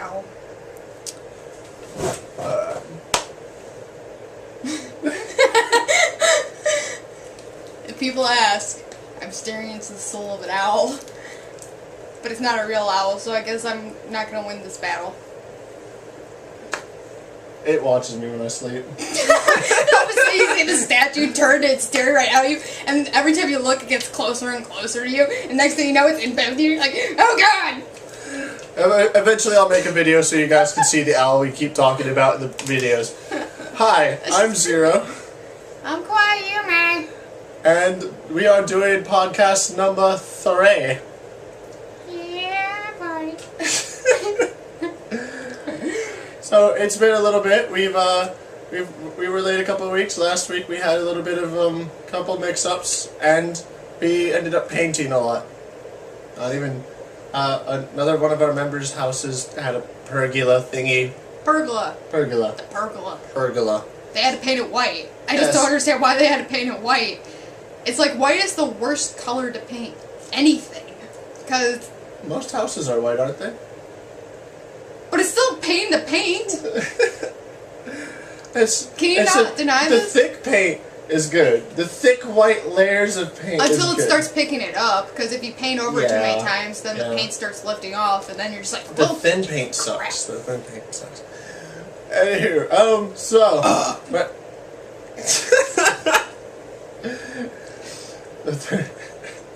Ow. If people ask, I'm staring into the soul of an owl. But it's not a real owl, so I guess I'm not gonna win this battle. It watches me when I sleep. So you see the statue turn and it's staring right at you, and every time you look, it gets closer and closer to you, and next thing you know, it's in bed with you, you're like, oh god! Eventually I'll make a video so you guys can see the owl we keep talking about in the videos. Hi, I'm Zero. I'm Kowai Yume. And we are doing podcast number 3. Yeah, buddy. So it's been a little bit. We were late a couple of weeks. Last week we had a little bit of couple mix-ups, and we ended up painting a lot. Not even another one of our members' houses had a pergola thingy. Pergola. Pergola. The pergola. Pergola. They had to paint it white. I just don't understand why they had to paint it white. It's like white is the worst color to paint anything, because most houses are white, aren't they? but it's still paint to paint. Can you not deny this? The thick paint is good. The thick white layers of paint until is it good. starts picking it up, because if you paint over it too many times, then the paint starts lifting off, and then you're just like, the thin paint sucks. The thin paint sucks. Anywho, so but this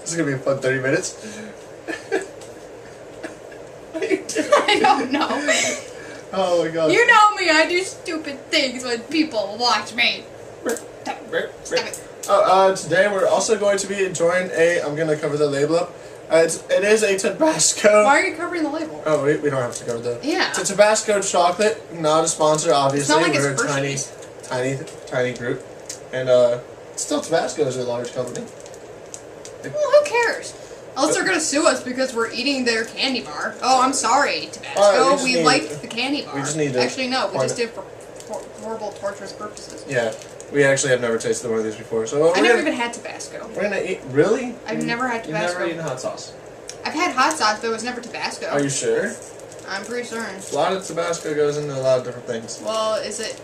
is gonna be a fun 30 minutes. What are you doing? I don't know. Oh my god. You know me, I do stupid things when people watch me. Stop it. Today we're also going to be enjoying I'm gonna cover the label up. It is a Tabasco. Why are you covering the label? Oh, we don't have to cover the... Yeah. It's a Tabasco chocolate, not a sponsor, obviously. It's not like we're it's a tiny group. And, still Tabasco is a large company. Well, who cares? Unless they're gonna sue us because we're eating their candy bar. Oh, I'm sorry, Tabasco. We liked the candy bar. We just need to... Actually, no. We just did it for horrible, torturous purposes. Yeah. We actually have never tasted one of these before, so... I've never even had Tabasco. We're gonna eat... Really? I've never had Tabasco. You've never eaten hot sauce? I've had hot sauce, but it was never Tabasco. Are you sure? I'm pretty certain. A lot of Tabasco goes into a lot of different things. Well, is it...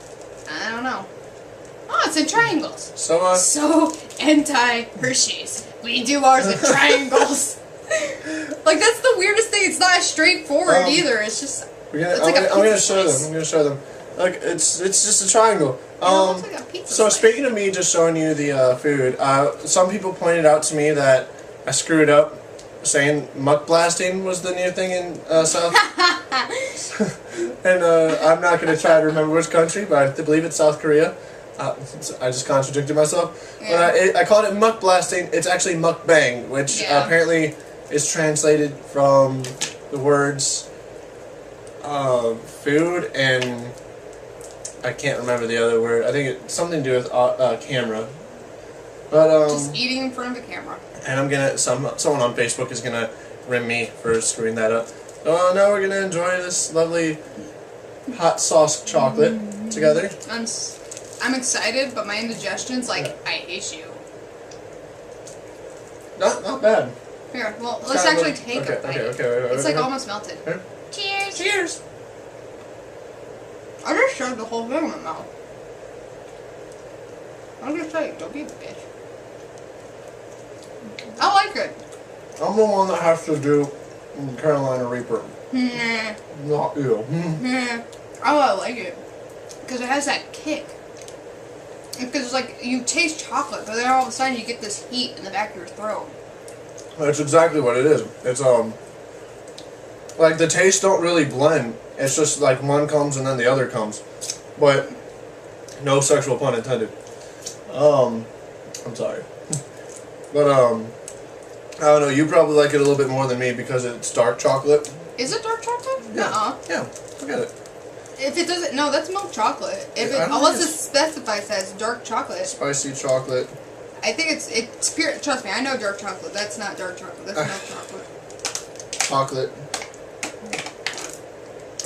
I don't know. Oh, it's in triangles. So anti-Hershey's. We do ours in triangles. Like, that's the weirdest thing. It's not straightforward either. It's just... I'm gonna show them. Like, it's just a triangle. It looks like a pizza so slice. speaking of me just showing you the food, some people pointed out to me that I screwed up saying muck blasting was the new thing in South. And I'm not going to try to remember which country, but I believe it's South Korea. I just contradicted myself. Yeah. But I called it muck blasting. It's actually mukbang, which apparently is translated from the words food and I can't remember the other word. I think it's something to do with camera. But just eating in front of a camera. And I'm gonna someone on Facebook is gonna rim me for screwing that up. So now we're gonna enjoy this lovely hot sauce chocolate together. I'm excited, but my indigestion's like, I hate you. Not bad. Here, well, let's actually take a bite. Okay. It's like almost melted. Okay. Cheers! Cheers! I just shoved the whole thing in my mouth. I'm just saying, don't be a bitch. I like it. I'm the one that has to do Carolina Reaper. Nah. Not you. Nah. Oh, I like it. Because it has that kick. Because it's like, you taste chocolate, but then all of a sudden you get this heat in the back of your throat. That's exactly what it is. It's, like, the tastes don't really blend. It's just like one comes and then the other comes. But, no sexual pun intended. I'm sorry. But, I don't know, you probably like it a little bit more than me because it's dark chocolate. Is it dark chocolate? Yeah. Nuh-uh. Yeah, look at it. If it doesn't, no, that's milk chocolate. Unless it specifies as dark chocolate. Spicy chocolate. I think it's pure, trust me, I know dark chocolate. That's not dark chocolate, that's milk chocolate. Chocolate.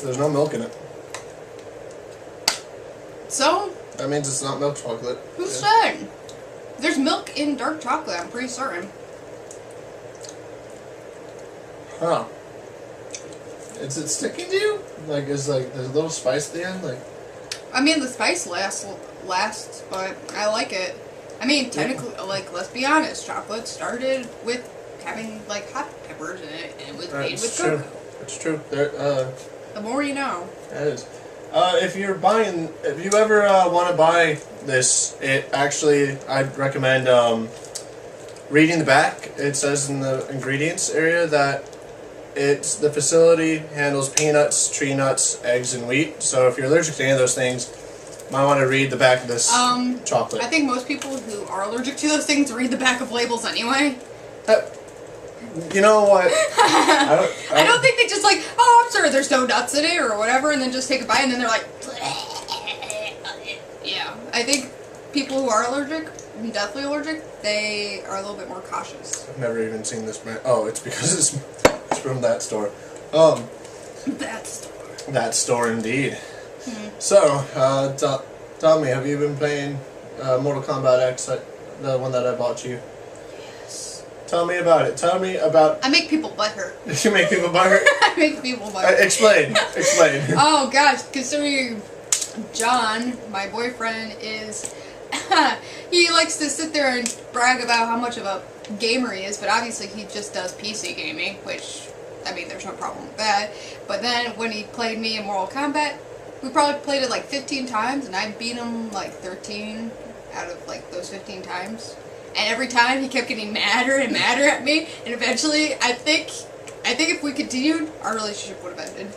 There's no milk in it. So? That means it's not milk chocolate. Who said? There's milk in dark chocolate, I'm pretty certain. Huh. Is it sticking to you? Like, is like there's a little spice at the end? Like, I mean, the spice lasts, but I like it. I mean, technically, like, let's be honest, chocolate started with having, like, hot peppers in it, and it was made with true. cocoa. It's true. The more you know. That is. If you ever want to buy this, I'd recommend reading the back. It says in the ingredients area that the facility handles peanuts, tree nuts, eggs, and wheat. So if you're allergic to any of those things, you might want to read the back of this chocolate. I think most people who are allergic to those things read the back of labels anyway. You know what? I don't think they just like, oh, I'm sorry, there's no nuts in it or whatever, and then just take a bite, and then they're like, yeah. I think people who are allergic, deathly allergic, they are a little bit more cautious. I've never even seen this brand. Oh, it's because it's from that store. That store. That store indeed. So, tell me, have you been playing Mortal Kombat X, the one that I bought you? Tell me about it. Tell me about... I make people butthurt. You make people butthurt? I make people butthurt. Explain. Oh, gosh. Considering John, my boyfriend, is... he likes to sit there and brag about how much of a gamer he is, but obviously he just does PC gaming, which, I mean, there's no problem with that. But then when he played me in Mortal Kombat, we probably played it like 15 times, and I beat him like 13 out of like those 15 times. And every time he kept getting madder and madder at me, and eventually, I think if we continued, our relationship would have ended.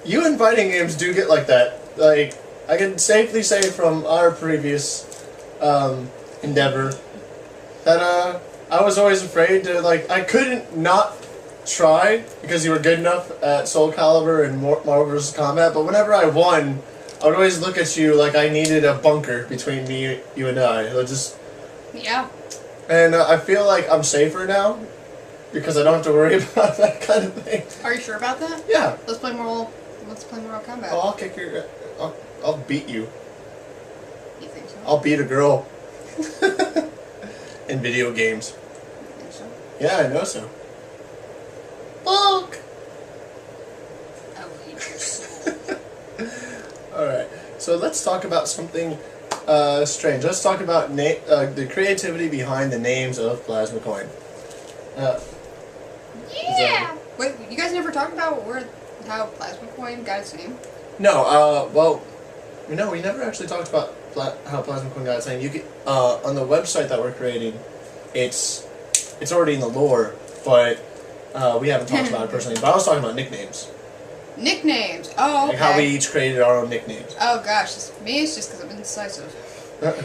You in fighting games do get like that. Like, I can safely say from our previous endeavor that I was always afraid to, like, I couldn't not try because you were good enough at Soul Calibur and Marvel vs. Combat, but whenever I won, I would always look at you like I needed a bunker between you and I. It just... Yeah. And I feel like I'm safer now because I don't have to worry about that kind of thing. Are you sure about that? Yeah. Let's play Mortal Kombat. Oh, I'll kick your... I'll beat you. You think so? I'll beat a girl. In video games. You think so? Yeah, I know so. Fuck! I will eat your soul. Alright, so let's talk about something strange. Let's talk about the creativity behind the names of Plasma Coin. Yeah! Wait, you guys never talked about how Plasma Coin got its name? No, well, no, we never actually talked about how Plasma Coin got its name. You could, on the website that we're creating, it's already in the lore, but we haven't talked about it personally. But I was talking about nicknames. Nicknames. Oh, okay. Like how we each created our own nicknames. Oh gosh, me it's just because I'm indecisive,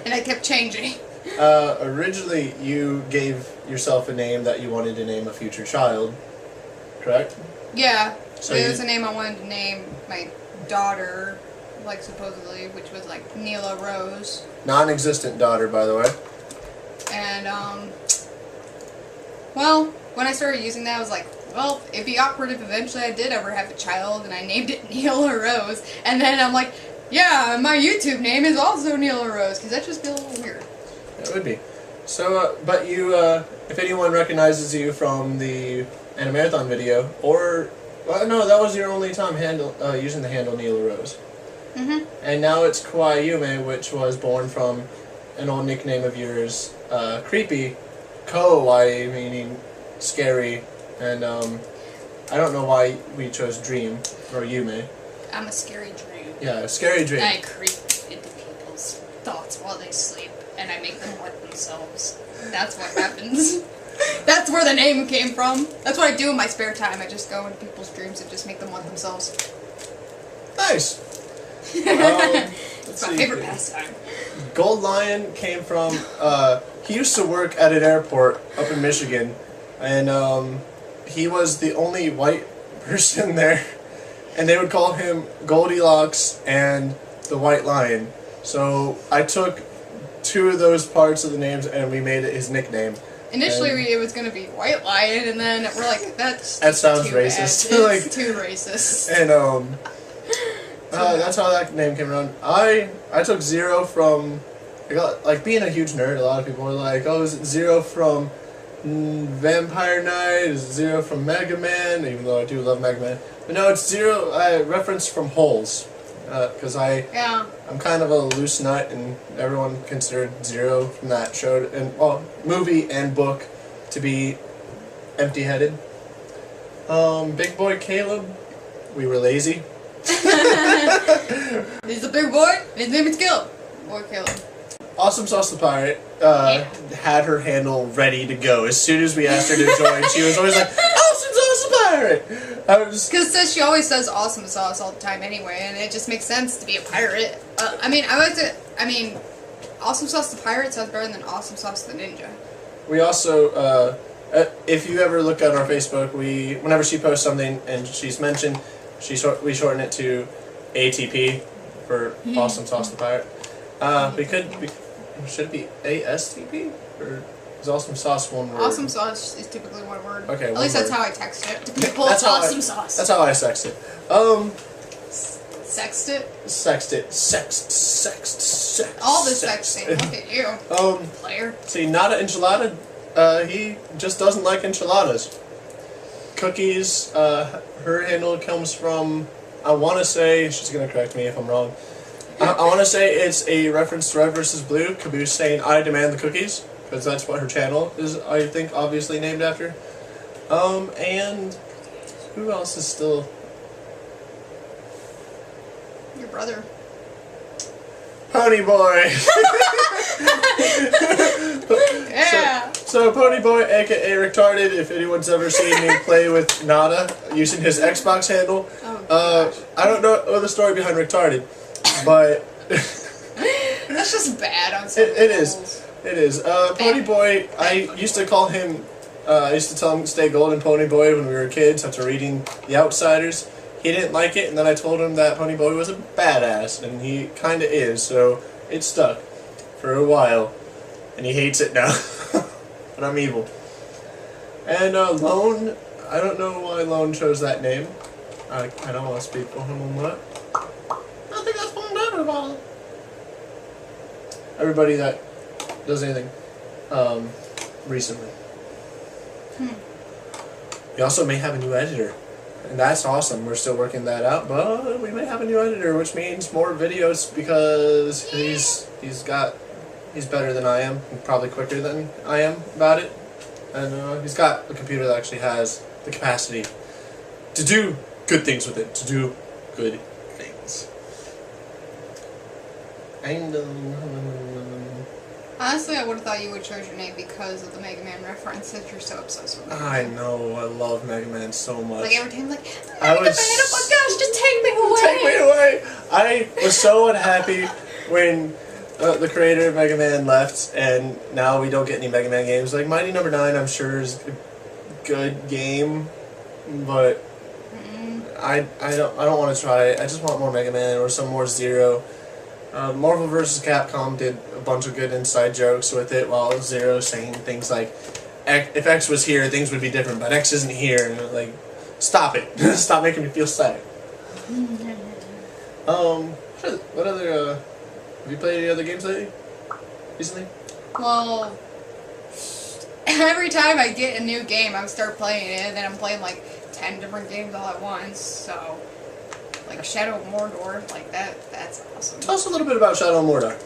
and I kept changing. Originally, you gave yourself a name that you wanted to name a future child, correct? Yeah. So it was a name I wanted to name my daughter, like supposedly, which was like Neela Rose. Non-existent daughter, by the way. And well, when I started using that, I was like, well, it'd be awkward if eventually I did ever have a child, and I named it Neela Rose. And then I'm like, yeah, my YouTube name is also Neela Rose, because that just feels a little weird. It would be. So, but you, if anyone recognizes you from the Animarathon video, or, well, no, that was your only time using the handle Neela Rose. Mm-hmm. And now it's Kowai Yume, which was born from an old nickname of yours, Creepy, Kowai, meaning scary, and I don't know why we chose Dream or Yume. I'm a scary dream. Yeah, scary dream. I creep into people's thoughts while they sleep, and I make them wet themselves. That's what happens. That's where the name came from. That's what I do in my spare time. I just go into people's dreams and just make them wet themselves. Nice. It's my favorite pastime. Gold Lion came from, he used to work at an airport up in Michigan, and he was the only white person there, and they would call him Goldilocks and the White Lion. So I took two of those parts of the names and we made it his nickname. Initially, it was going to be White Lion, and then we're like, that sounds racist. It's too racist. And that's how that name came around. I took Zero from, like being a huge nerd, a lot of people were like, oh, is it Zero from Vampire Knight is Zero from Mega Man, even though I do love Mega Man. But no, it's Zero, reference from Holes. Because I'm kind of a loose nut, and everyone considered Zero from that show, and movie and book, to be empty-headed. Big boy Caleb, we were lazy. He's a big boy. His name is Caleb. Boy Caleb. Awesome Sauce the Pirate had her handle ready to go. As soon as we asked her to join, she was always like, Awesome Sauce the Pirate! Because she always says awesome sauce all the time anyway, and it just makes sense to be a pirate. Awesome Sauce the Pirate sounds better than Awesome Sauce the Ninja. We also, if you ever look at our Facebook, whenever she posts something and she's mentioned, we shorten it to ATP for Awesome Sauce the Pirate. Should it be ASTP? Or is Awesome Sauce one word? Awesome Sauce is typically one word. Okay, At least that's how I text it to people. That's awesome Sauce. That's how I sext it. Sext it? Sext it. Sext. All the sexting. Look at you. Player. See, Nada Enchilada, he just doesn't like enchiladas. Cookies, her handle comes from, I want to say, she's going to correct me if I'm wrong, I want to say it's a reference to Red vs. Blue, Caboose saying, I demand the cookies, because that's what her channel is, I think, obviously named after. And who else is still... Your brother. Pony Boy! Yeah! So Pony Boy, aka Retarded, if anyone's ever seen me play with Nada, using his Xbox handle, I don't know the story behind Retarded, but... That's just bad on some It is. Pony Boy, I used to call him, I used to tell him to stay golden Pony Boy when we were kids after reading The Outsiders. He didn't like it, and then I told him that Pony Boy was a badass, and he kinda is, so it stuck for a while, and he hates it now. But I'm evil. And Lone, I don't know why Lone chose that name. I don't want to speak for him on that. I think that's fun to everybody. Everybody that does anything recently. We also may have a new editor. And that's awesome. We're still working that out, but we may have a new editor, which means more videos because he's better than I am, and probably quicker than I am about it. And he's got a computer that actually has the capacity to do good things with it, to do good things. And honestly, I would have thought you would choose your name because of the Mega Man reference that you're so obsessed with. I know, I love Mega Man so much. Like every time, like, I was, oh my gosh, just take me away! Take me away! I was so unhappy when the creator of Mega Man left, and now we don't get any Mega Man games. Like Mighty Number 9, I'm sure is a good game, but I don't want to try it. I just want more Mega Man or some more Zero. Marvel vs. Capcom did a bunch of good inside jokes with it, while Zero saying things like, if X was here, things would be different, but X isn't here, and like, stop it. Stop making me feel sad. What other, have you played any other games lately? Recently? Well, every time I get a new game, I start playing it, and then I'm playing like 10 different games all at once, so... Like Shadow of Mordor, like that's awesome. Tell us a little bit about Shadow of Mordor.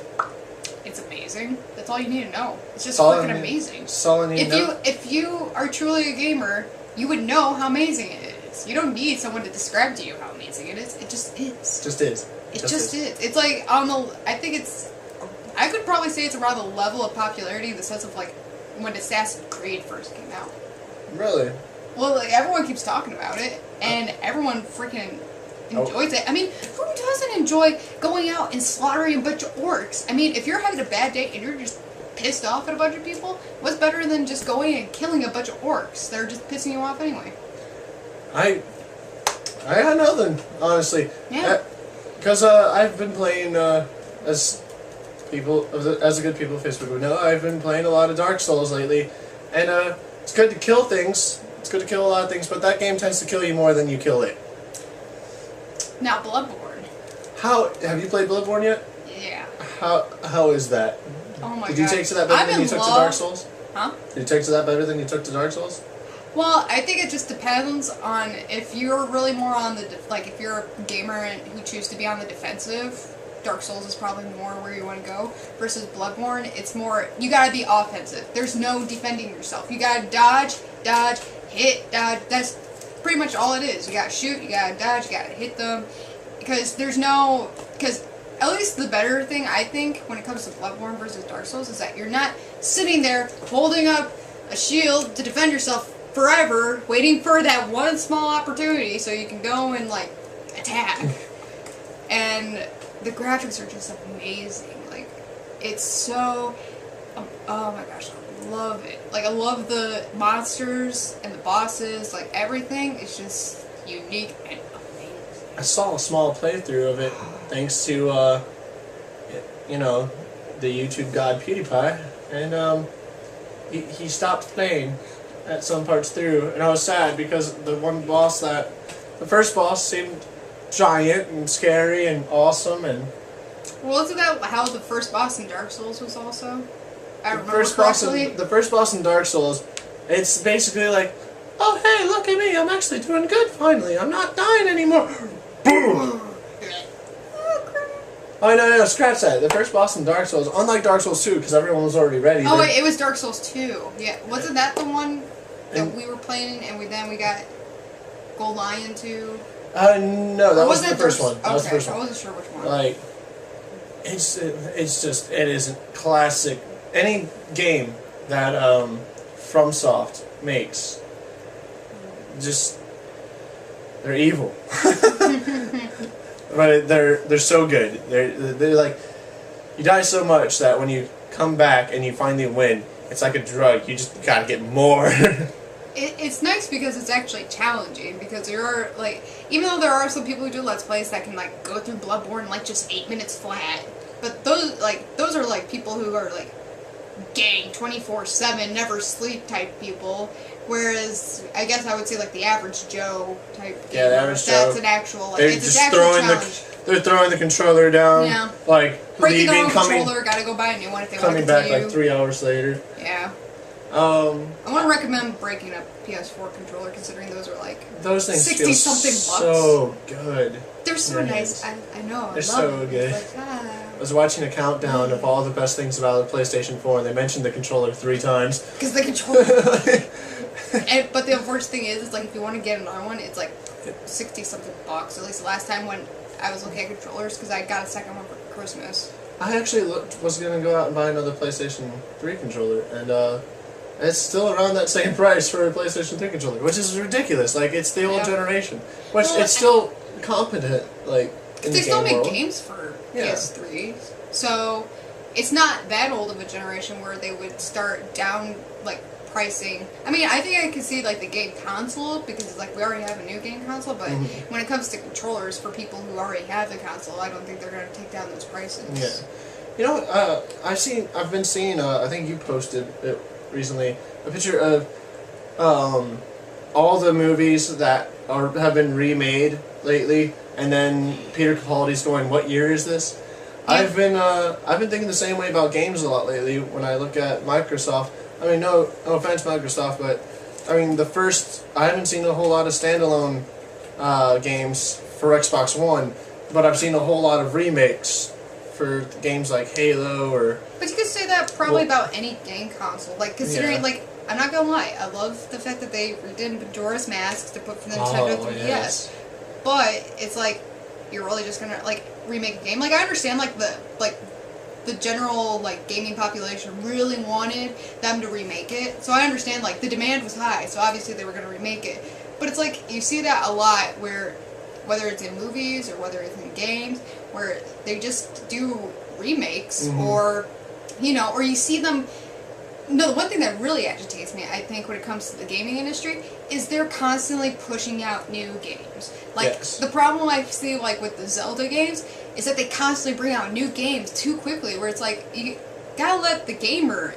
It's amazing. That's all you need to know. It's just freaking amazing. If you are truly a gamer, you would know how amazing it is. You don't need someone to describe to you how amazing it is. It just is. It just is. It's like I could probably say it's around the level of popularity in the sense of like when Assassin's Creed first came out. Really? Well, like everyone keeps talking about it, and everyone freaking enjoys it. I mean, who doesn't enjoy going out and slaughtering a bunch of orcs? I mean, if you're having a bad day and you're just pissed off at a bunch of people, what's better than just going and killing a bunch of orcs? They're just pissing you off anyway. I got nothing, honestly. Yeah. Because I've been playing, as a good people of Facebook would know, I've been playing a lot of Dark Souls lately, and it's good to kill things. It's good to kill a lot of things, but that game tends to kill you more than you kill it. Now, Bloodborne. Have you played Bloodborne yet? Yeah. How is that? Oh my god. Did you take to that better than you took to Dark Souls? Huh? Did you take to that better than you took to Dark Souls? Well, I think it just depends on if you're really more on the if you're a gamer and who choose to be on the defensive. Dark Souls is probably more where you want to go versus Bloodborne. It's more you gotta be offensive. There's no defending yourself. You gotta dodge, hit, dodge. That's pretty much all it is. You gotta shoot, you gotta dodge, you gotta hit them because at least the better thing I think when it comes to Bloodborne versus Dark Souls is that you're not sitting there holding up a shield to defend yourself forever, waiting for that one small opportunity so you can go and like attack. And the graphics are just amazing. Like, it's so... oh my gosh, I love it. Like, I love the monsters and the bosses. Like, everything is just unique and amazing. I saw a small playthrough of it thanks to, you know, the YouTube god PewDiePie. And, he stopped playing at some parts through. And I was sad because the first boss seemed giant and scary and awesome and well, isn't that how the first boss in Dark Souls was also? I remember the first boss in Dark Souls, it's basically like, oh hey, look at me, I'm actually doing good finally, I'm not dying anymore. Boom! Oh no, scratch that. The first boss in Dark Souls, unlike Dark Souls 2, because everyone was already ready. Oh wait, it was Dark Souls 2. Yeah, wasn't that the one that we were playing and then we got Gold Lion 2? No, that was the first one. That was the first one. I wasn't sure which one. Like, it is classic. Any game that FromSoft makes, they're evil. But they're so good. They're like, you die so much that when you come back and you finally win, it's like a drug. You just gotta get more. It's nice because it's actually challenging because there are, like, even though there are some people who do Let's Plays that can, like, go through Bloodborne in, like, just 8 minutes flat, but those are, like, people who are, like, gang 24/7, never sleep type people, whereas, I guess I would say, like, the average Joe type gamer, the average Joe. That's an actual, like, it's an actual challenge. They're throwing the controller down, yeah. Like, breaking their own controller, gotta go buy a new one if they want to continue. Coming back, like, 3 hours later. Yeah. I want to recommend breaking a PS4 controller, considering those are like those things 60 something bucks. So good. They're so nice. I know. They're so good. Like, I was watching a countdown of all the best things about the PlayStation 4, and they mentioned the controller 3 times. Because the controller. But the unfortunate thing is like if you want to get another one, it's like 60 something bucks. At least the last time when I was looking at controllers, because I got a second one for Christmas. I actually was gonna go out and buy another PlayStation 3 controller, and it's still around that same price for a PlayStation 3 controller, which is ridiculous. Like, it's the old generation. Which, it's still competent, like, in the game world. They still make games for PS3, so it's not that old of a generation where they would start down, like, pricing. I mean, I think I can see, like, the game console, because, like, we already have a new game console, but when it comes to controllers, for people who already have the console, I don't think they're going to take down those prices. Yeah. You know, I've been seeing, I think you posted it recently, a picture of all the movies that have been remade lately, and then Peter Capaldi's going, what year is this? Yeah. I've been thinking the same way about games a lot lately when I look at Microsoft. I mean, no offense Microsoft, but I mean I haven't seen a whole lot of standalone games for Xbox One, but I've seen a whole lot of remakes for games like Halo or... But you could say that probably about any game console. Like, considering, like, I'm not gonna lie, I love the fact that they redid Majora's Mask to put for the Nintendo 3DS. Yes. But it's like, you're really just gonna, like, remake a game? Like, I understand, like, the general, like, gaming population really wanted them to remake it. So I understand, like, the demand was high, so obviously they were gonna remake it. But it's like, you see that a lot where, whether it's in movies or whether it's in games, where they just do remakes or, you know, or you see them... No, the one thing that really agitates me, I think, when it comes to the gaming industry, is they're constantly pushing out new games. Like, the problem I see, like, with the Zelda games is that they constantly bring out new games too quickly, where it's like, you gotta let the gamer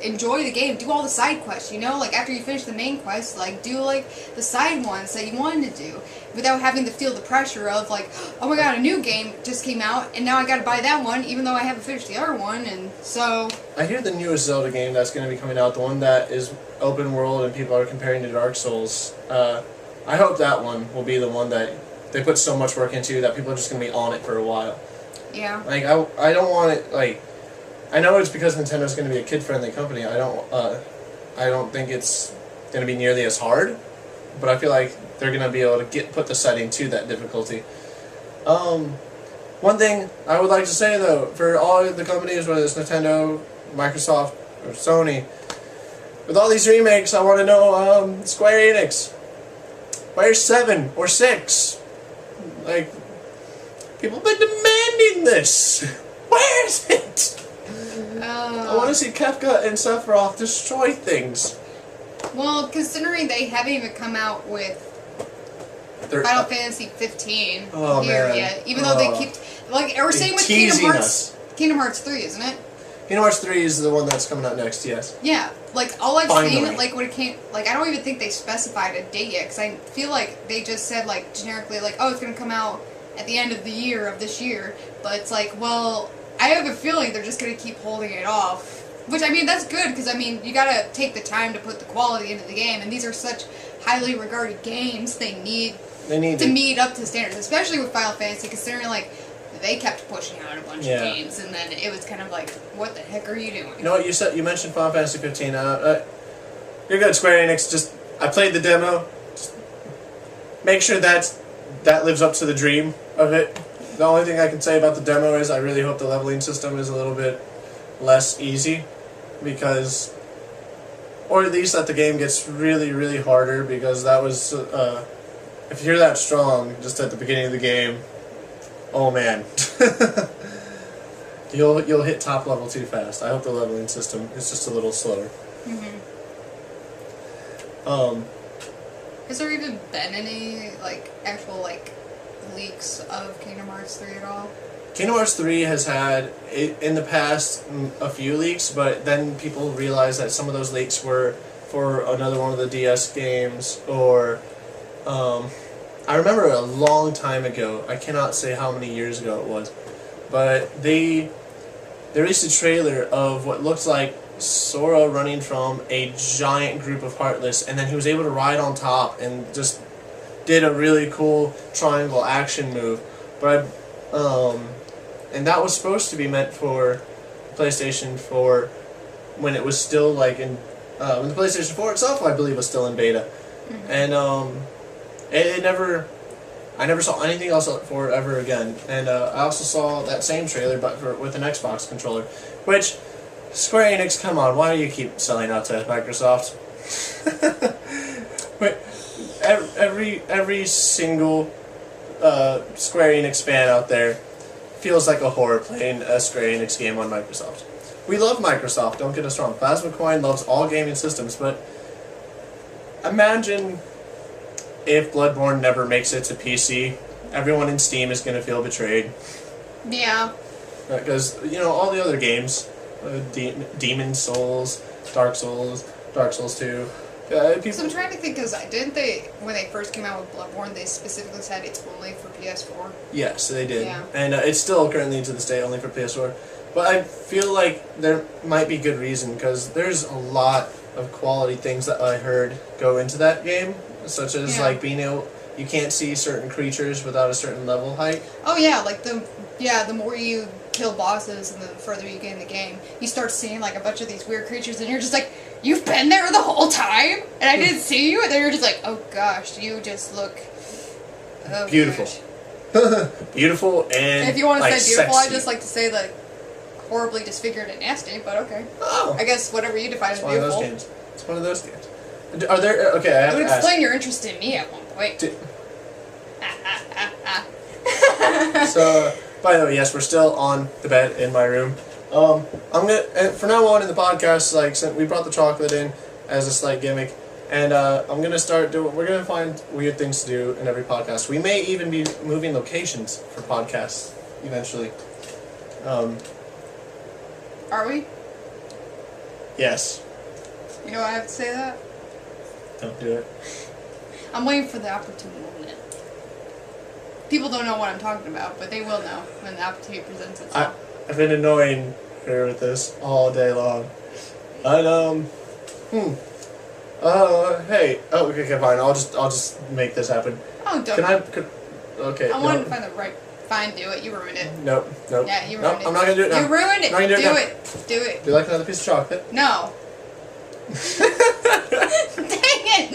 enjoy the game. Do all the side quests, you know? Like, after you finish the main quest, like, do, like, the side ones that you wanted to do. Without having to feel the pressure of, like, oh my god, a new game just came out, and now I gotta buy that one, even though I haven't finished the other one, and so... I hear the newest Zelda game that's going to be coming out, the one that is open world and people are comparing to Dark Souls, I hope that one will be the one that they put so much work into that people are just going to be on it for a while. Yeah. Like, I don't want it, like... I know it's because Nintendo's going to be a kid-friendly company. I don't think it's going to be nearly as hard, but I feel like they're going to be able to put the setting to that difficulty. One thing I would like to say, though, for all the companies, whether it's Nintendo, Microsoft, or Sony, with all these remakes, I want to know, Square Enix, where's 7 or 6? Like, people have been demanding this. Where is it? I want to see Kefka and Sephiroth destroy things. Well, considering they haven't even come out with Final Fantasy 15 yet, even though they keep, like, or same with Kingdom Hearts. Kingdom Hearts 3, isn't it? Kingdom Hearts 3 is the one that's coming out next, yes. Yeah, like, all I've seen, like, when it came, like, I don't even think they specified a date yet, because I feel like they just said, like, generically, like, oh, it's going to come out at the end of the year of this year, but it's like, well, I have a feeling they're just going to keep holding it off. Which, I mean, that's good, because, I mean, you gotta take the time to put the quality into the game, and these are such highly regarded games, they need to meet up to standards, especially with Final Fantasy, considering, like, they kept pushing out a bunch of games, and then it was kind of like, what the heck are you doing? You know what, you mentioned Final Fantasy 15, you're good, Square Enix, just, I played the demo, just make sure that lives up to the dream of it. The only thing I can say about the demo is I really hope the leveling system is a little bit less easy, because, or at least that the game gets really, really harder, because that was, if you're that strong just at the beginning of the game, oh man, you'll hit top level too fast. I hope the leveling system is just a little slower. Has there even been any, like, actual, like, leaks of Kingdom Hearts 3 at all? Kingdom Hearts 3 has had, in the past, a few leaks, but then people realized that some of those leaks were for another one of the DS games, or, I remember a long time ago, I cannot say how many years ago it was, but they released a trailer of what looks like Sora running from a giant group of Heartless, and then he was able to ride on top and just did a really cool triangle action move, but and that was supposed to be meant for PlayStation 4 when it was still like in when the PlayStation 4 itself, I believe, was still in beta, and I never saw anything else for it ever again. And I also saw that same trailer, but with an Xbox controller, which Square Enix, come on, why do you keep selling out to Microsoft? But every single Square Enix fan out there feels like a horror playing a Square Enix game on Microsoft. We love Microsoft, don't get us wrong. Plasma Coin loves all gaming systems, but imagine if Bloodborne never makes it to PC. Everyone in Steam is going to feel betrayed. Yeah. Because, you know, all the other games, Demon Souls, Dark Souls 2, so I'm trying to think, because didn't they, when they first came out with Bloodborne, they specifically said it's only for PS4? Yes, they did. Yeah. And it's still currently to this day only for PS4. But I feel like there might be good reason, because there's a lot of quality things that I heard go into that game, such as like being able, you can't see certain creatures without a certain level height. Oh yeah, like the more you kill bosses and the further you get in the game, you start seeing like a bunch of these weird creatures, and you're just like, you've been there the whole time, and I didn't see you, and then you're just like, oh gosh, you just look beautiful. Beautiful and if you want to like, say beautiful, sexy. I just like to say like horribly disfigured and nasty, but okay. Oh. I guess whatever you define as beautiful. It's one of those games. Are there, okay, I have You would to explain ask. your interest in me at one point. So, by the way, yes, we're still on the bed in my room. I'm gonna, and from now on in the podcast, like, since we brought the chocolate in as a slight gimmick, and I'm gonna start doing, we're gonna find weird things to do in every podcast. We may even be moving locations for podcasts eventually. Are we? Yes. You know why I have to say that? Don't do it. I'm waiting for the opportune moment. People don't know what I'm talking about, but they will know when the opportunity presents itself. I've been annoying her with this all day long. And, hey. Oh, okay, fine. I'll just make this happen. Oh, don't. Okay. I wanted to find the right. Fine, do it. You ruined it. Nope. Yeah, you ruined it. I'm not gonna do it now. You ruined it. I'm not gonna Do it. Do it. Do you like another piece of chocolate? No. Dang it!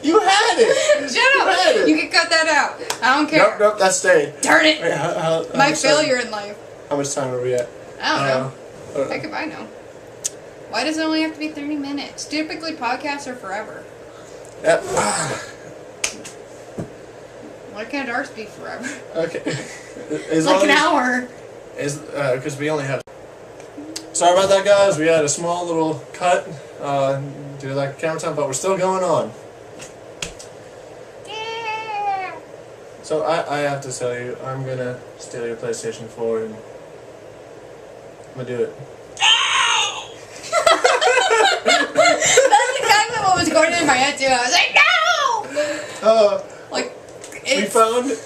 You had it! Shut up! You can cut that out. I don't care. Nope, that's staying. Darn it! Wait, how My much failure time? in life. How much time are we at? I don't know. Heck if I know. Why does it only have to be 30 minutes? Typically podcasts are forever. Yep. Why can't ours be forever? Okay. It's like an hour. Because we only have... Sorry about that, guys. We had a small little cut due to that camera time, but we're still going on. Yeah. So I have to tell you, I'm going to steal your PlayStation 4 and I'm going to do it. That's exactly what was going in my head too. I was like, no! Like,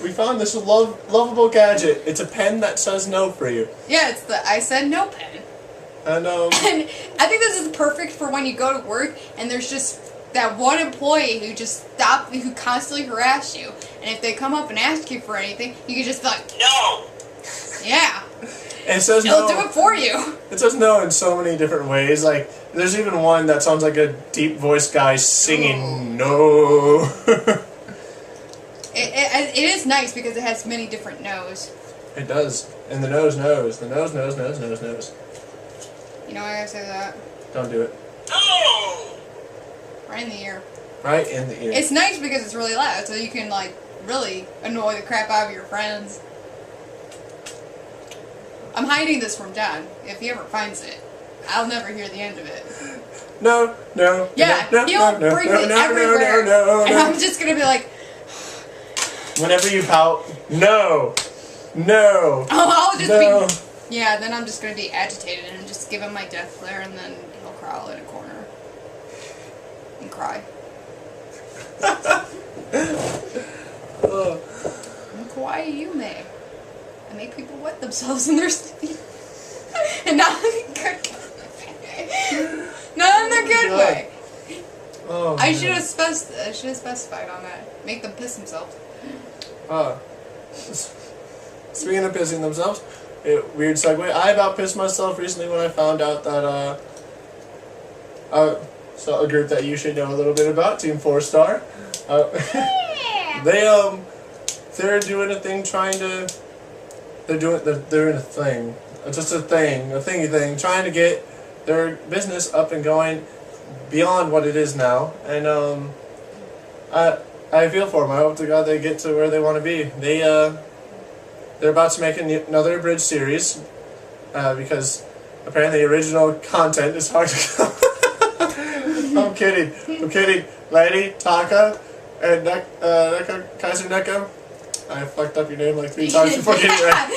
we found this lovable gadget. It's a pen that says no for you. Yeah, it's the I said no pen. And And I think this is perfect for when you go to work and there's just that one employee who who constantly harass you. And if they come up and ask you for anything, you can just be like, no! Yeah. it says It'll no. do it for you. It says no in so many different ways. Like, there's even one that sounds like a deep voiced guy singing no. It is nice because it has many different no's. It does. And the nose knows. The nose knows. You know why I gotta say that? Don't do it. No! Right in the ear. Right in the ear. It's nice because it's really loud, so you can, like, really annoy the crap out of your friends. I'm hiding this from John. If he ever finds it, I'll never hear the end of it. No. Yeah, he'll bring it everywhere. No. And I'm just gonna be like... Whenever you pout, no. Oh, I'll just No. be... Yeah, then I'm just gonna be agitated and just give him my death glare and then he'll crawl in a corner. And cry. I'm Kowai Yume. I make people wet themselves in their sleep. And not in a good way. Not in a good way. Oh, I should have specified on that. Make them piss themselves. Speaking of pissing themselves, weird segue. I about pissed myself recently when I found out that so a group that you should know a little bit about, Team 4 Star. They're doing a thing they're doing a thing. Just a thingy thing, trying to get their business up and going beyond what it is now. And I feel for them. I hope to God they get to where they want to be. They're about to make another abridged series because apparently the original content is hard to come. I'm kidding. Lady, Taka, and Kaiser Neko. I fucked up your name like 3 times before getting it right.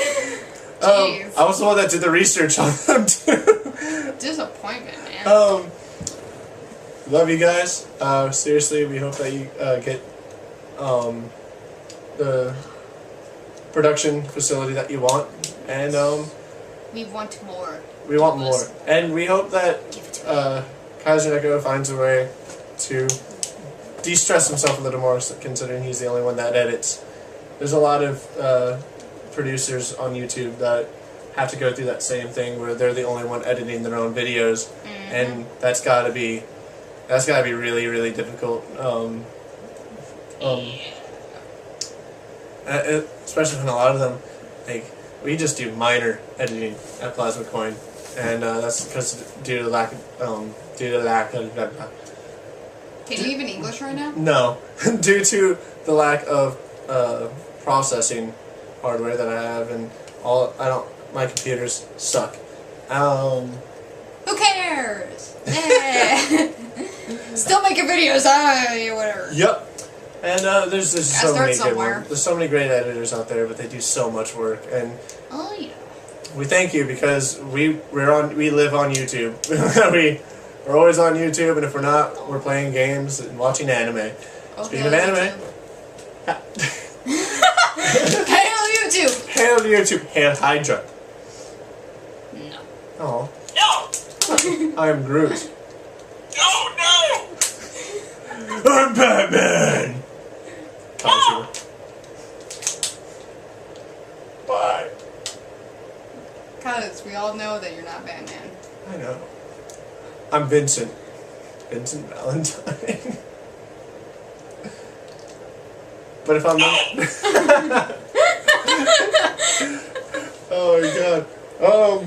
I was the one that did the research on them too. Disappointment, man. Love you guys. Seriously, we hope that you get the production facility that you want, and we want more. We want more, and we hope that Kaiser Neko finds a way to de-stress himself a little more, considering he's the only one that edits. There's a lot of producers on YouTube that have to go through that same thing where they're the only one editing their own videos, and that's gotta be really, really difficult. Especially when a lot of them, like, we just do minor editing at Plasma Coin, and that's because due to lack of. Can you even English right now? No, due to the lack of processing hardware that I have, and my computers suck. Who cares? Still making videos, whatever. Yep. And there's so many good somewhere. ones. There's so many great editors out there, but they do so much work. And oh yeah. We thank you because we live on YouTube. we're always on YouTube, and if we're not, we're playing games and watching anime. Oh, Speaking of anime, hail YouTube! hail YouTube, hail Hydra. No. Oh, No! I am Groot. No! I'm Batman. No! Bye. Because we all know that you're not Batman. I know. I'm Vincent. Vincent Valentine. But if I'm not... Oh my god. Oh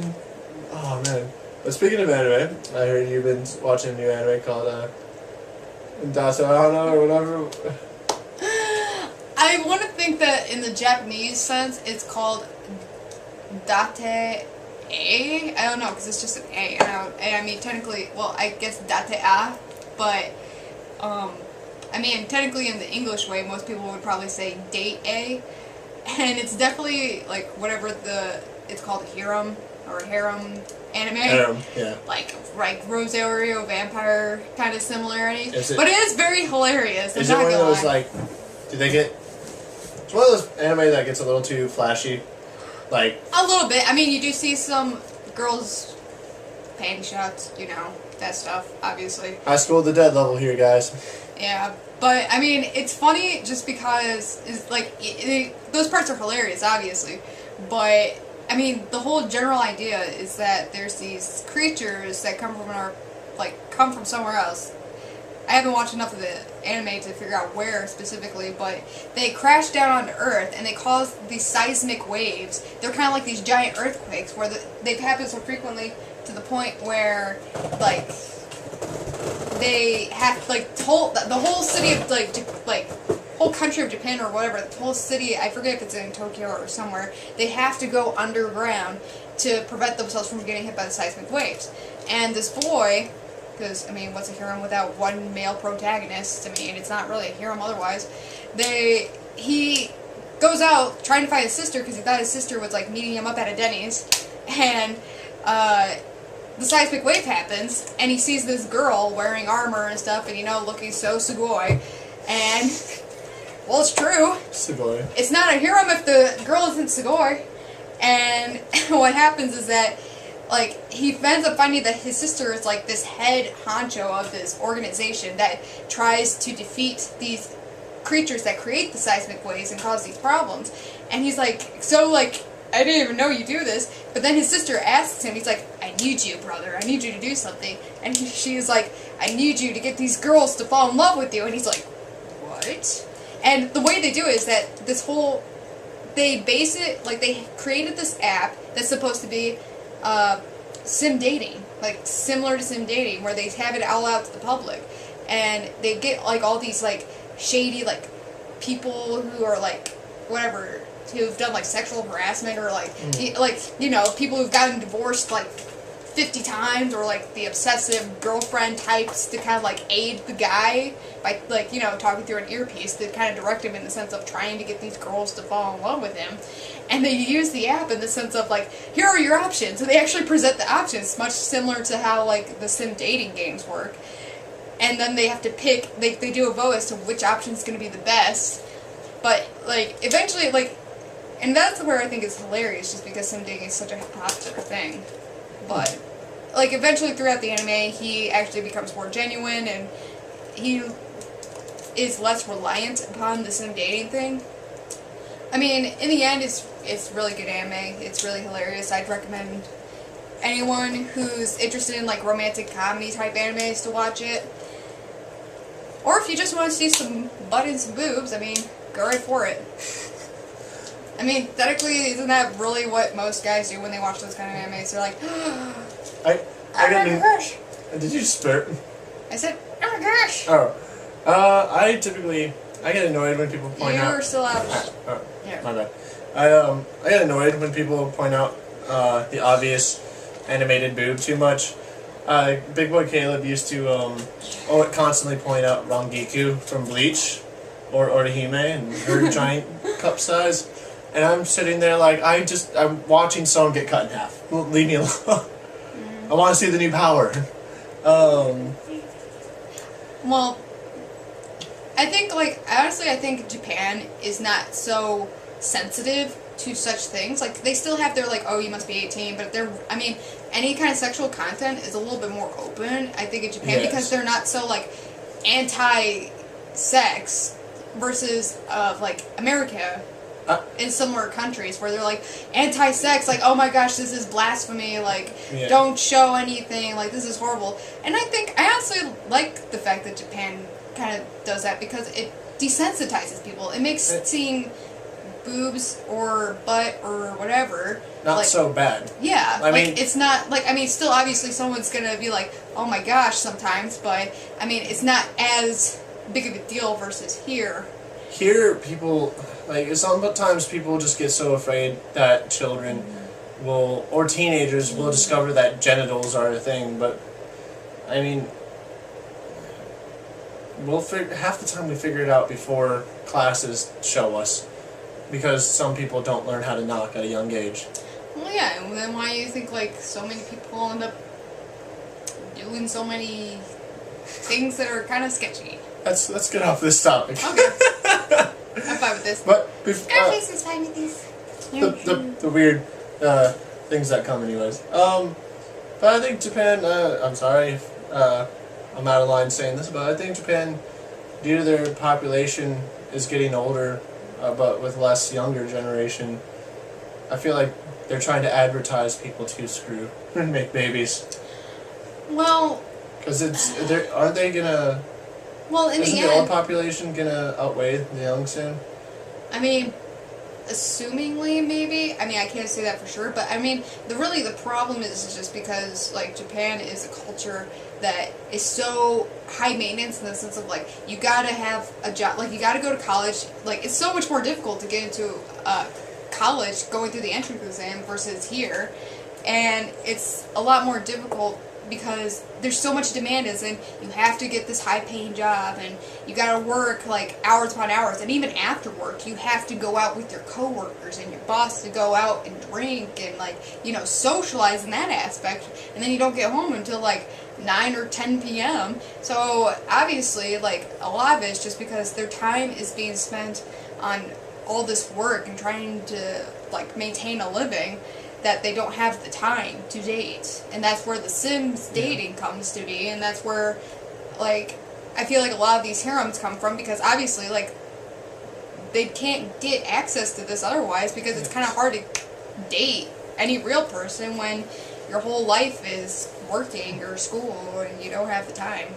man. But speaking of anime, I heard you've been watching a new anime called Dasahana or whatever. I want to think that in the Japanese sense, it's called Date A. I don't know, because it's just an A. And I mean, technically, well, I guess Date A, but, I mean, technically in the English way, most people would probably say Date A. And it's definitely, like, whatever it's called, harem, or harem anime. Harem, yeah. Like Rosario Vampire kind of similarity. Is it- But it is very hilarious. I'm Is it not one of gonna those, lie. like, do they get... It's one of those anime that gets a little too flashy. Like, A little bit. I mean, you do see some girls' panty shots, you know, that stuff, obviously. High School of the Dead level here, guys. Yeah, but I mean, it's funny just because it's like those parts are hilarious, obviously. But I mean, the whole general idea is that there's these creatures that come from somewhere else. I haven't watched enough of the anime to figure out where specifically, but they crash down onto Earth and they cause these seismic waves. They're kind of like these giant earthquakes where they've happened so frequently to the point where, like, they have, like, the whole city of, whole country of Japan or whatever, the whole city, I forget if it's in Tokyo or somewhere, they have to go underground to prevent themselves from getting hit by the seismic waves. And this boy... Because, I mean, what's a harem without one male protagonist? I mean, it's not really a harem otherwise. He goes out trying to find his sister because he thought his sister was, like, meeting him up at a Denny's. And, the seismic wave happens, and he sees this girl wearing armor and stuff, and, you know, looking so sugoi. And, well, it's true. Sugoi. It's not a harem if the girl isn't sugoi. And what happens is that, like, he ends up finding that his sister is, like, this head honcho of this organization that tries to defeat these creatures that create the seismic waves and cause these problems. And he's like, so, like, I didn't even know you do this. But then his sister asks him, he's like, I need you, brother. I need you to do something. And she's like, I need you to get these girls to fall in love with you. And he's like, what? And the way they do it is that they base it, like, they created this app that's supposed to be sim dating, like similar to sim dating, where they have it all out to the public, and they get like all these like shady like people who are like whatever, who've done like sexual harassment or like you know, people who've gotten divorced like 50 times, or like the obsessive girlfriend types to kind of like aid the guy by, like, you know, talking through an earpiece to kind of direct him in the sense of trying to get these girls to fall in love with him. And they use the app in the sense of, like, here are your options. So they actually present the options, much similar to how, like, the sim dating games work. And then they have to pick, they do a vote as to which option is going to be the best. But, like, eventually, like, and that's where I think it's hilarious, just because sim dating is such a popular thing. But, like, eventually throughout the anime, he actually becomes more genuine, and he is less reliant upon the sim dating thing. I mean, in the end, it's really good anime. It's really hilarious. I'd recommend anyone who's interested in, like, romantic comedy type animes to watch it. Or if you just want to see some butt and some boobs, I mean, go right for it. I mean, technically, isn't that really what most guys do when they watch those kind of animes? They're like, I I'm didn't a crush. Did you spurt? I said, I'm a crush. Oh. I get annoyed when people point out... You're still out. Oh, Yeah. my bad. I get annoyed when people point out the obvious animated boob too much. Big Boy Caleb used to constantly point out Rangiku from Bleach, or Orihime and her giant cup size. and I'm sitting there like I'm watching someone get cut in half. Leave me alone. I want to see the new power. Well, I think, like, honestly, I think Japan is not so sensitive to such things. Like, they still have their, like, oh, you must be 18, but any kind of sexual content is a little bit more open, I think, in Japan, because they're not so, like, anti-sex versus, like, America. In similar countries where they're like anti-sex, like, oh my gosh, this is blasphemy, like, don't show anything, like, this is horrible. And I honestly like the fact that Japan kind of does that because it desensitizes people. It makes seeing boobs or butt or whatever not like, so bad. Yeah, I mean, it's not like, still obviously someone's gonna be like, oh my gosh sometimes, but it's not as big of a deal versus here. Here, people, like, sometimes people just get so afraid that children will, or teenagers will discover that genitals are a thing, but, half the time we figure it out before classes show us, because some people don't learn how to knock at a young age. Well, yeah, and then why do you think, like, so many people end up doing so many things that are kind of sketchy? Let's get off this topic. Okay. I'm fine with this. But Scarface is fine with these. the weird things that come anyways. But I think Japan, I'm sorry if I'm out of line saying this, but I think Japan, due to their population is getting older, but with less younger generation, I feel like they're trying to advertise people to screw and make babies. Well... Because aren't they gonna... Well, in isn't the the end, old population gonna outweigh the young soon? Assumingly, maybe. I can't say that for sure, but the problem is just because, like, Japan is a culture that is so high maintenance in the sense of, like, you gotta have a job, like, you gotta go to college. Like, it's so much more difficult to get into college going through the entrance exam versus here, and it's a lot more difficult because there's so much demand, as in you have to get this high-paying job, and you gotta work like hours upon hours, and even after work you have to go out with your coworkers and your boss to go out and drink and, like, socialize in that aspect, and then you don't get home until like 9 or 10 p.m. So obviously, like, a lot of it is just because their time is being spent on all this work and trying to, like, maintain a living, that they don't have the time to date. And that's where the Sims dating comes to be, and that's where, like, I feel like a lot of these harems come from, because obviously, like, they can't get access to this otherwise, because it's kind of hard to date any real person when your whole life is working or school and you don't have the time.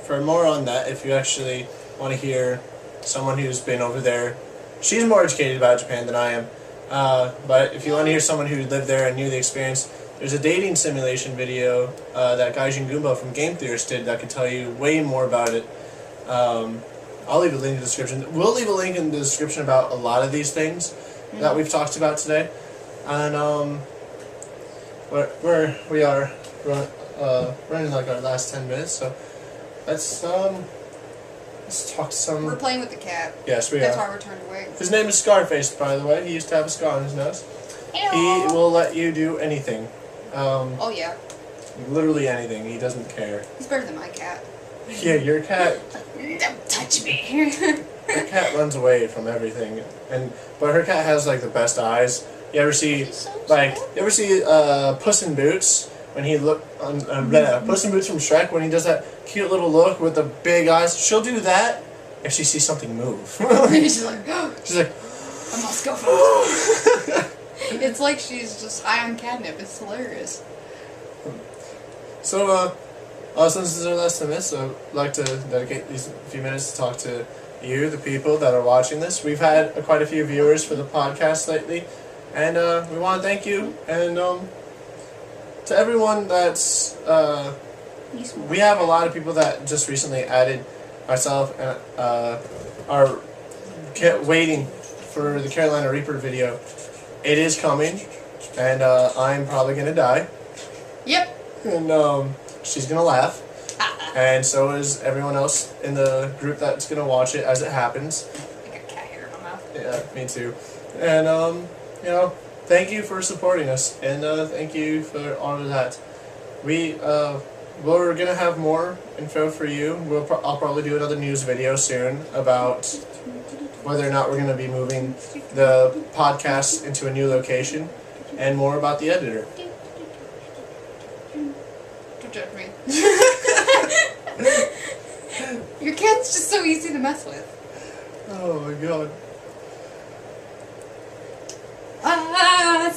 For more on that, if you actually want to hear someone who's been over there, she's more educated about Japan than I am. But if you want to hear someone who lived there and knew the experience, there's a dating simulation video that Gaijin Goomba from Game Theorist did that could tell you way more about it. I'll leave a link in the description. We'll leave a link in the description about a lot of these things that we've talked about today. And we are running like our last 10 minutes, so let's talk to some... We're playing with the cat. Yes, we That's are. why we're turned away. His name is Scarface, by the way. He used to have a scar on his nose. Hello. He will let you do anything. Oh, yeah. Literally anything. He doesn't care. He's better than my cat. Yeah, your cat... Don't touch me. Her cat runs away from everything, but her cat has, like, the best eyes. You ever see Puss in Boots when he Puss in Boots from Shrek when he does that cute little look with the big eyes? She'll do that if she sees something move. She's like, I must go. It's like she's just high on catnip. It's hilarious. So, since this is our last 10 minutes, I'd like to dedicate these few minutes to talk to you, the people that are watching this. We've had quite a few viewers for the podcast lately, and we want to thank you. And to everyone that's... we have a lot of people that just recently added myself and are waiting for the Carolina Reaper video. It is coming, and I'm probably going to die. Yep. And she's going to laugh. And so is everyone else in the group that's going to watch it as it happens. I got cat hair in my mouth. Yeah, me too. And thank you for supporting us, and thank you for all of that. We're gonna have more info for you. I'll probably do another news video soon about whether or not we're gonna be moving the podcast into a new location, and more about the editor. Don't judge me. Your cat's just so easy to mess with. Oh my god. Oh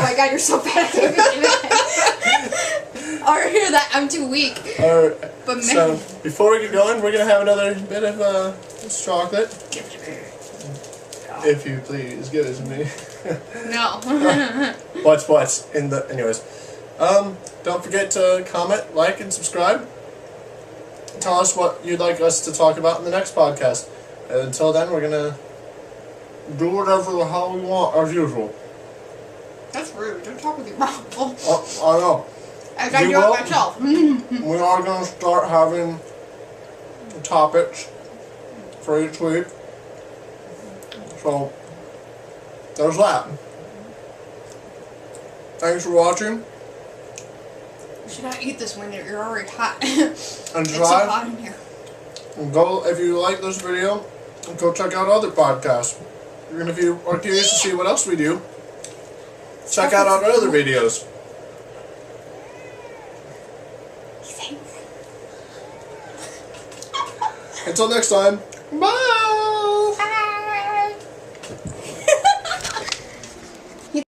my god, you're so bad. I can't even do it. Or hear that, I'm too weak. Alright, But man, so before we get going, we're gonna have another bit of this chocolate. give it to me. If you please, give it to me. No. What's in the... Anyways. Don't forget to comment, like, and subscribe. Tell us what you'd like us to talk about in the next podcast. And until then, we're gonna do whatever the hell we want, as usual. That's rude. Don't talk with your mouth. I know. I gotta You do it will? myself. We are gonna start having topics for each week. So, there's that. Thanks for watching. You should not eat this when you're already hot. And It's so try. hot in here. Go, if you like this video, go check out other podcasts. And if you are curious to see what else we do, check out our other videos. Until next time, bye!